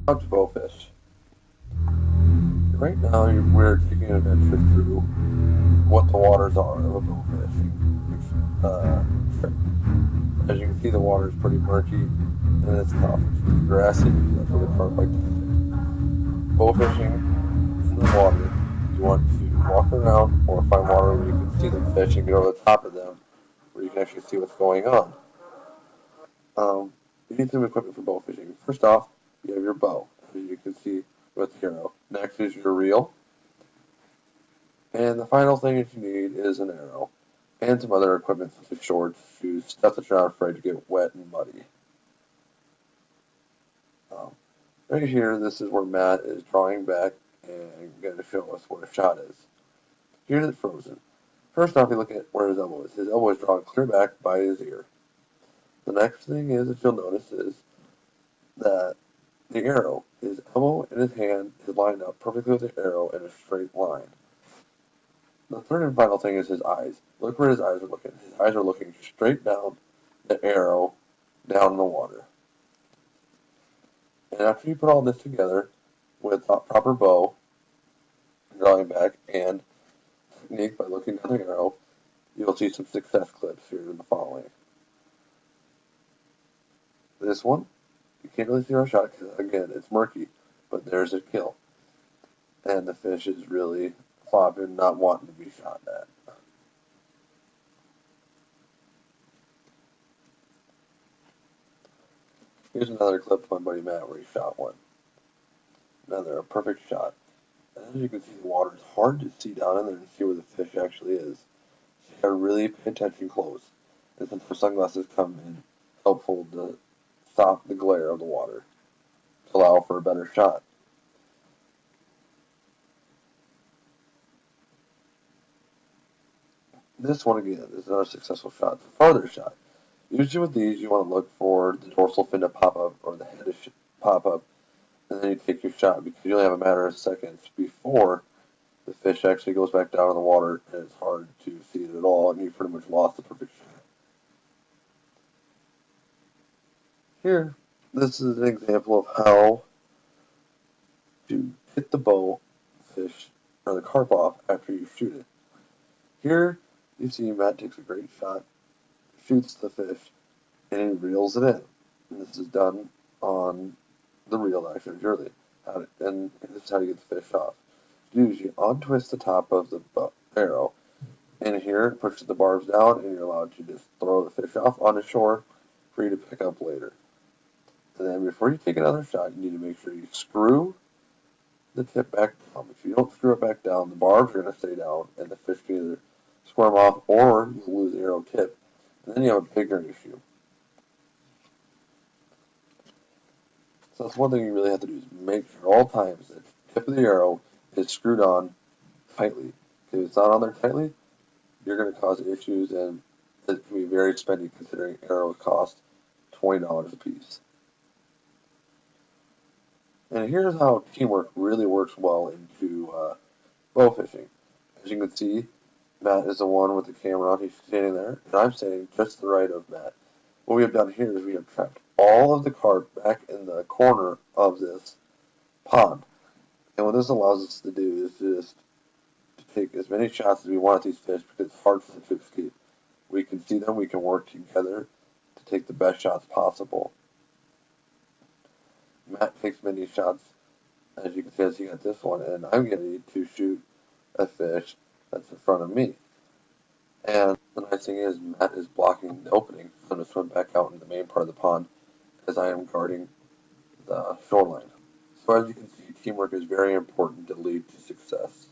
How to bowfish. Right now, we're taking an adventure through what the waters are of a bowfish trip. As you can see, the water is pretty murky and it's tough. It's grassy because that's where the carp like to sit. Bowfishing in the water, you want to walk around or find water where you can see the fish and get over the top of them where you can actually see what's going on. You need some equipment for bow fishing. First off, you have your bow, as you can see with the arrow. Next is your reel. And the final thing that you need is an arrow and some other equipment such as shorts, shoes, stuff that you're not afraid to get wet and muddy. Um, right here, this is where Matt is drawing back and going to show us where a shot is. Here's it frozen. First off, you look at where his elbow is. His elbow is drawn clear back by his ear. The next thing is that you'll notice is that the arrow, his elbow and his hand is lined up perfectly with the arrow in a straight line. The third and final thing is his eyes. Look where his eyes are looking. His eyes are looking straight down the arrow, down in the water. And after you put all this together with a proper bow, drawing back, and technique by looking down the arrow, you'll see some success clips here in the following. This one, you can't really see our shot because, again, it's murky, but there's a kill. And the fish is really flopping, not wanting to be shot at. Here's another clip from my buddy Matt where he shot one. Another, a perfect shot. As you can see, the water is hard to see down in there and see where the fish actually is. So you gotta really pay attention close. And since the sunglasses come in helpful to stop the glare of the water to allow for a better shot. This one again is another successful shot. It's a farther shot. Usually with these, you want to look for the dorsal fin to pop up or the head to pop up, and then you take your shot because you only have a matter of seconds before the fish actually goes back down in the water and it's hard to see it at all, and you pretty much lost the perfect shot. Here, this is an example of how to hit the bow fish or the carp off after you shoot it. Here, you see Matt takes a great shot, shoots the fish, and he reels it in. And this is done on the reel that I showed you earlier. And this is how you get the fish off. You usually untwist the top of the arrow, and here it pushes the barbs down, and you're allowed to just throw the fish off on the shore for you to pick up later. And then before you take another shot, you need to make sure you screw the tip back down. If you don't screw it back down, the barbs are going to stay down, and the fish can either squirm off or you'll lose the arrow tip. And then you have a bigger issue. So that's one thing you really have to do is make sure all times that the tip of the arrow is screwed on tightly. If it's not on there tightly, you're going to cause issues, and it can be very expensive considering arrows cost $20 a piece. And here's how teamwork really works well into bow fishing. As you can see, Matt is the one with the camera on. He's standing there, and I'm standing just to the right of Matt. What we have done here is we have trapped all of the carp back in the corner of this pond. And what this allows us to do is just to take as many shots as we want at these fish because it's hard for them to escape. We can see them, we can work together to take the best shots possible. Matt takes many shots, as you can see, as he got this one, and I'm getting to shoot a fish that's in front of me. And the nice thing is Matt is blocking the opening for him to swim back out in the main part of the pond as I am guarding the shoreline. So as you can see, teamwork is very important to lead to success.